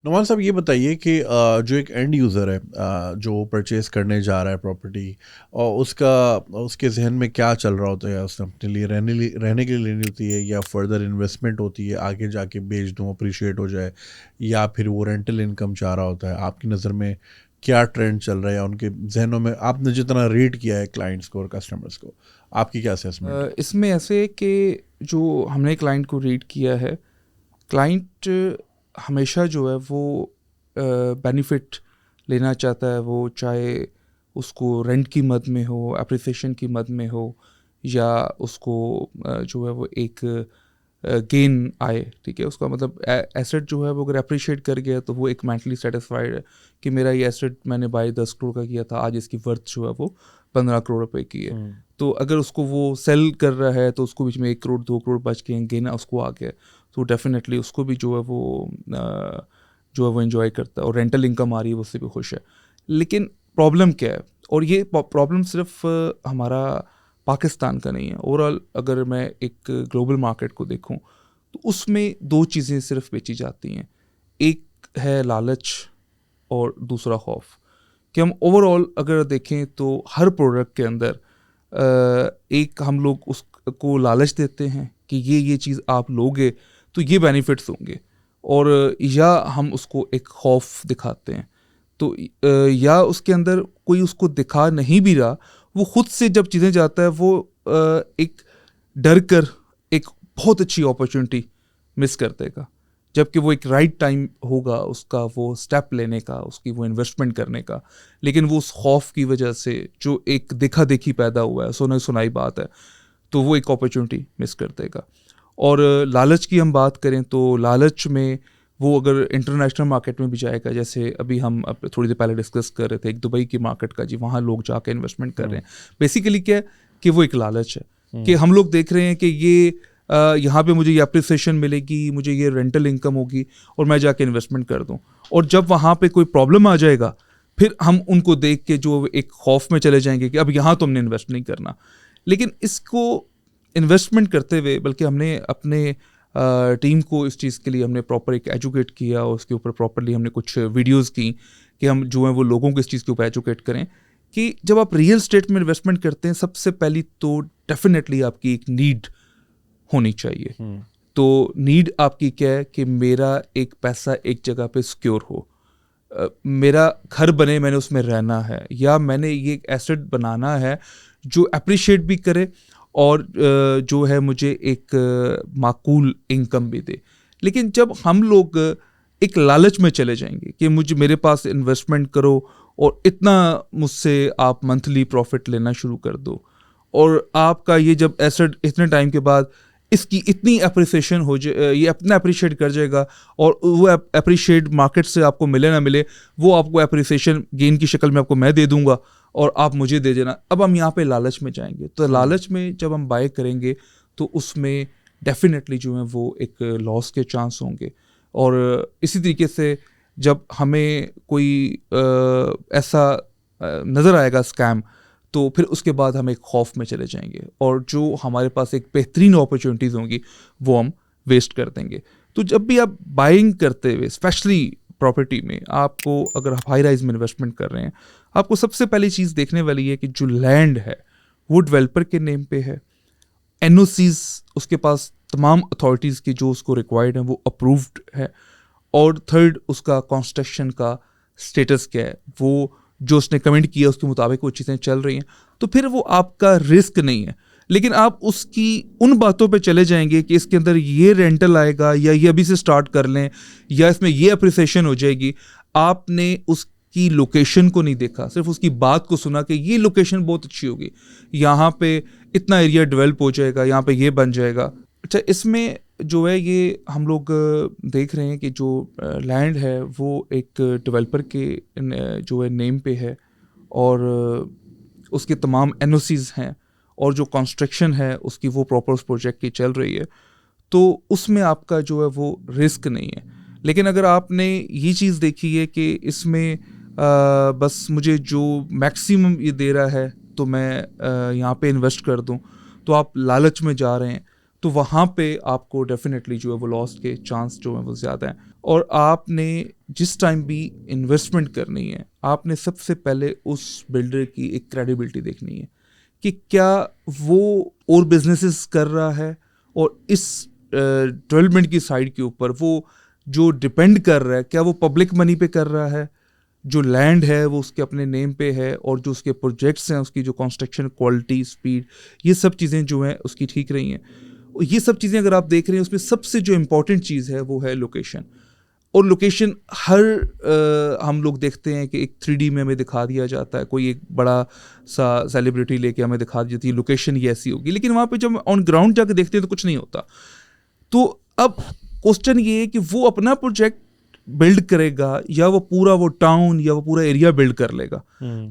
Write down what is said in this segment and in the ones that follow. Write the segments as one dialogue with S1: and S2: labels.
S1: नुमान साहब ये बताइए कि जो एक एंड यूज़र है जो परचेज़ करने जा रहा है प्रॉपर्टी और उसके जहन में क्या चल रहा होता है, उसने अपने लिए रहने के लिए लेनी होती है या फर्दर इन्वेस्टमेंट होती है, आगे जाके बेच दूँ अप्रिशिएट हो जाए, या फिर वो रेंटल इनकम चाह रहा होता है। आपकी नज़र में क्या ट्रेंड चल रहा है या उनके जहनों में आपने जितना रीड किया है क्लाइंट्स को और कस्टमर्स को, आपकी क्या असेसमेंट है?
S2: इसमें ऐसे है कि जो हमने क्लाइंट को रीड किया है, क्लाइंट हमेशा जो है वो बेनिफिट लेना चाहता है। वो चाहे उसको रेंट की मद में हो, अप्रिसिएशन की मद में हो, या उसको जो है वो एक गेन आए। ठीक है, उसका मतलब एसेट जो है वो अगर अप्रिशिएट कर गया तो वो एक मेंटली सेटिस्फाइड है कि मेरा ये एसेट मैंने बाई 10 करोड़ का किया था, आज इसकी वर्थ जो है वो 15 करोड़ रुपए की है। तो अगर उसको वो सेल कर रहा है तो उसको बीच में 1 करोड़ 2 करोड़ बच के गेन उसको आ गया, तो डेफिनेटली उसको भी जो है वो जो है वो इन्जॉय करता है, और रेंटल इनकम आ रही है, उससे भी खुश है। लेकिन प्रॉब्लम क्या है, और ये प्रॉब्लम सिर्फ हमारा पाकिस्तान का नहीं है, ओवरऑल अगर मैं एक ग्लोबल मार्केट को देखूं तो उसमें दो चीज़ें सिर्फ बेची जाती हैं। एक है लालच और दूसरा खौफ। कि हम ओवरऑल अगर देखें तो हर प्रोडक्ट के अंदर एक हम लोग उसको लालच देते हैं कि ये चीज़ आप लोगे तो ये बेनिफिट्स होंगे, और या हम उसको एक खौफ दिखाते हैं। तो या उसके अंदर कोई उसको दिखा नहीं भी रहा, वो खुद से जब चीज़ें जाता है वो एक डर कर एक बहुत अच्छी अपॉर्चुनिटी मिस कर देगा, जबकि वो एक राइट टाइम होगा उसका वो स्टेप लेने का, उसकी वो इन्वेस्टमेंट करने का। लेकिन वो उस खौफ की वजह से जो एक देखा देखी पैदा हुआ है, सुनाई सुनाई बात है, तो वो एक अपॉर्चुनिटी मिस कर देगा। और लालच की हम बात करें तो लालच में वो अगर इंटरनेशनल मार्केट में भी जाएगा, जैसे अभी हम अब थोड़ी देर पहले डिस्कस कर रहे थे एक दुबई की मार्केट का, जी वहाँ लोग जाके इन्वेस्टमेंट कर रहे हैं। बेसिकली क्या है कि वो एक लालच है कि हम लोग देख रहे हैं कि ये यहाँ पे मुझे ये अप्रिसिएशन मिलेगी, मुझे ये रेंटल इनकम होगी, और मैं जाके इन्वेस्टमेंट कर दूँ। और जब वहाँ पे कोई प्रॉब्लम आ जाएगा, फिर हम उनको देख के जो एक खौफ में चले जाएंगे कि अब यहाँ तो हमने इन्वेस्ट नहीं करना। लेकिन इसको इन्वेस्टमेंट करते हुए बल्कि हमने अपने टीम को इस चीज़ के लिए हमने प्रॉपर एक एजुकेट किया, और उसके ऊपर प्रॉपरली हमने कुछ वीडियोस की कि हम जो है वो लोगों को इस चीज़ के ऊपर एजुकेट करें कि जब आप रियल स्टेट में इन्वेस्टमेंट करते हैं, सबसे पहली तो डेफिनेटली आपकी एक नीड होनी चाहिए। तो नीड आपकी क्या है कि मेरा एक पैसा एक जगह पे सिक्योर हो, मेरा घर बने, मैंने उसमें रहना है, या मैंने ये एक एसेट बनाना है जो अप्रिशिएट भी करे और जो है मुझे एक माकूल इनकम भी दे। लेकिन जब हम लोग एक लालच में चले जाएंगे कि मुझे मेरे पास इन्वेस्टमेंट करो और इतना मुझसे आप मंथली प्रॉफिट लेना शुरू कर दो, और आपका ये जब एसेट इतने टाइम के बाद इसकी इतनी अप्रिसिएशन हो जाए, ये अपना अप्रिशिएट कर जाएगा, और वो अप्रिशिएट मार्केट से आपको मिले ना मिले, वो आपको अप्रिसिएशन गेन की शक्ल में आपको मैं दे दूंगा और आप मुझे दे देना। अब हम यहाँ पे लालच में जाएंगे, तो लालच में जब हम बाय करेंगे तो उसमें डेफिनेटली जो है वो एक लॉस के चांस होंगे। और इसी तरीके से जब हमें कोई ऐसा नज़र आएगा स्कैम, तो फिर उसके बाद हम एक खौफ में चले जाएंगे, और जो हमारे पास एक बेहतरीन अपॉर्चुनिटीज़ होंगी वो हम वेस्ट कर देंगे। तो जब भी आप बाइंग करते हुए, स्पेशली प्रॉपर्टी में, आपको अगर आप हाई राइज में इन्वेस्टमेंट कर रहे हैं, आपको सबसे पहली चीज़ देखने वाली है कि जो लैंड है वो डेवलपर के नेम पे है, एनओसीज उसके पास तमाम अथॉरिटीज़ की जो उसको रिक्वायर्ड है वो अप्रूव्ड है, और थर्ड उसका कंस्ट्रक्शन का स्टेटस क्या है, वो जो उसने कमेंट किया उसके मुताबिक वो चीज़ें चल रही हैं, तो फिर वो आपका रिस्क नहीं है। लेकिन आप उसकी उन बातों पे चले जाएंगे कि इसके अंदर ये रेंटल आएगा, या ये अभी से स्टार्ट कर लें, या इसमें ये अप्रिसिएशन हो जाएगी। आपने उसकी लोकेशन को नहीं देखा, सिर्फ उसकी बात को सुना कि ये लोकेशन बहुत अच्छी होगी, यहाँ पे इतना एरिया डेवलप हो जाएगा, यहाँ पे ये बन जाएगा। अच्छा, इसमें जो है ये हम लोग देख रहे हैं कि जो लैंड है वो एक डेवलपर के जो है नेम पे है, और उसके तमाम एनओसीज हैं, और जो कंस्ट्रक्शन है उसकी वो प्रॉपर उस प्रोजेक्ट की चल रही है, तो उसमें आपका जो है वो रिस्क नहीं है। लेकिन अगर आपने ये चीज़ देखी है कि इसमें बस मुझे जो मैक्सिमम ये दे रहा है तो मैं यहाँ पे इन्वेस्ट कर दूँ, तो आप लालच में जा रहे हैं, तो वहाँ पे आपको डेफिनेटली जो है वो लॉस के चांस जो है वो ज़्यादा हैं। और आपने जिस टाइम भी इन्वेस्टमेंट करनी है, आपने सबसे पहले उस बिल्डर की एक क्रेडिबिलिटी देखनी है कि क्या वो और बिजनेसेस कर रहा है, और इस डेवलपमेंट की साइड के ऊपर वो जो डिपेंड कर रहा है, क्या वो पब्लिक मनी पे कर रहा है, जो लैंड है वो उसके अपने नेम पे है, और जो उसके प्रोजेक्ट्स हैं, उसकी जो कंस्ट्रक्शन क्वालिटी, स्पीड, ये सब चीज़ें जो हैं उसकी ठीक रही हैं। ये सब चीज़ें अगर आप देख रहे हैं, उसमें सबसे जो इम्पोर्टेंट चीज़ है वो है लोकेशन। और लोकेशन हम लोग देखते हैं कि एक 3D में हमें दिखा दिया जाता है, कोई एक बड़ा सा सेलिब्रिटी लेके हमें दिखा दी जाती है लोकेशन ये ऐसी होगी, लेकिन वहाँ पे जब ऑन ग्राउंड जाके देखते हैं तो कुछ नहीं होता। तो अब क्वेश्चन ये है कि वो अपना प्रोजेक्ट बिल्ड करेगा या वो पूरा वो टाउन या वो पूरा एरिया बिल्ड कर लेगा।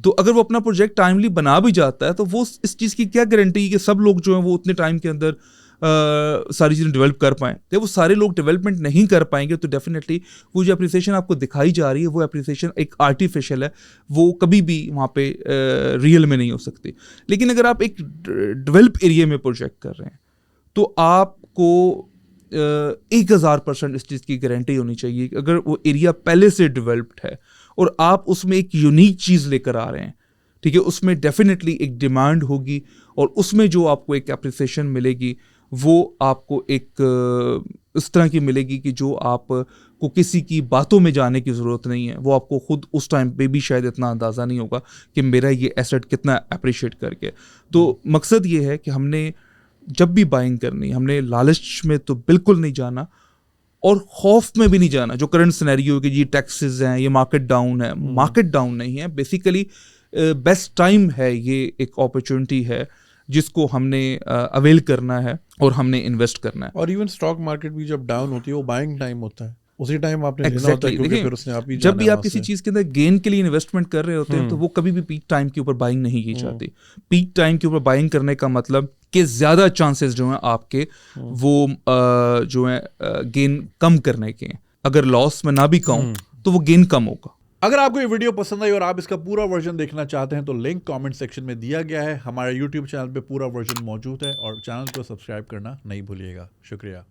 S2: तो अगर वो अपना प्रोजेक्ट टाइमली बना भी जाता है तो वो इस चीज़ की क्या गारंटी है कि सब लोग जो हैं वो उतने टाइम के अंदर सारी चीज़ें डेवलप कर पाएँ। जब वो सारे लोग डेवलपमेंट नहीं कर पाएंगे तो डेफिनेटली वो जो अप्रिसिएशन आपको दिखाई जा रही है वो अप्रिसिएशन एक आर्टिफिशियल है, वो कभी भी वहाँ पे रियल में नहीं हो सकती। लेकिन अगर आप एक डेवलप एरिया में प्रोजेक्ट कर रहे हैं तो आपको 1000% इस चीज़ की गारंटी होनी चाहिए कि अगर वो एरिया पहले से डेवलप्ड है और आप उसमें एक यूनिक चीज़ लेकर आ रहे हैं, ठीक है, उसमें डेफिनेटली एक डिमांड होगी, और उसमें जो आपको एक एप्रिसिएशन मिलेगी वो आपको एक इस तरह की मिलेगी कि जो आपको किसी की बातों में जाने की ज़रूरत नहीं है, वो आपको खुद उस टाइम पे भी शायद इतना अंदाज़ा नहीं होगा कि मेरा ये एसेट कितना अप्रिशिएट करके। तो मकसद ये है कि हमने जब भी बाइंग करनी, हमने लालच में तो बिल्कुल नहीं जाना और खौफ में भी नहीं जाना। जो करंट सिनेरियो है कि ये टैक्सेस हैं, ये मार्केट डाउन है, मार्केट डाउन नहीं है, बेसिकली बेस्ट टाइम है, ये एक अपॉर्चुनिटी है जिसको हमने अवेल करना है और हमने इन्वेस्ट करना है।
S1: और इवन स्टॉक मार्केट भी जब डाउन होती है वो बाइंग टाइम होता है, उसी टाइम आपने लेना होता है,
S2: Exactly,
S1: क्योंकि
S2: देखिए,
S1: फिर उसने आप ही
S2: जब भी
S1: जाना है
S2: आप
S1: वहाँ
S2: किसी
S1: से।
S2: चीज़ के अंदर गेन के लिए इन्वेस्टमेंट कर रहे होते हैं तो वो कभी भी पीक टाइम के ऊपर बाइंग नहीं की जाती। पीक टाइम के ऊपर बाइंग करने का मतलब कि ज़्यादा चांसेस जो हैं आपके वो जो है गेन कम करने के हैं। अगर लॉस में ना भी कहूँ तो वो गेन कम होगा।
S1: अगर आपको ये वीडियो पसंद आई और आप इसका पूरा वर्जन देखना चाहते हैं तो लिंक कमेंट सेक्शन में दिया गया है। हमारे YouTube चैनल पे पूरा वर्जन मौजूद है और चैनल को सब्सक्राइब करना नहीं भूलिएगा। शुक्रिया।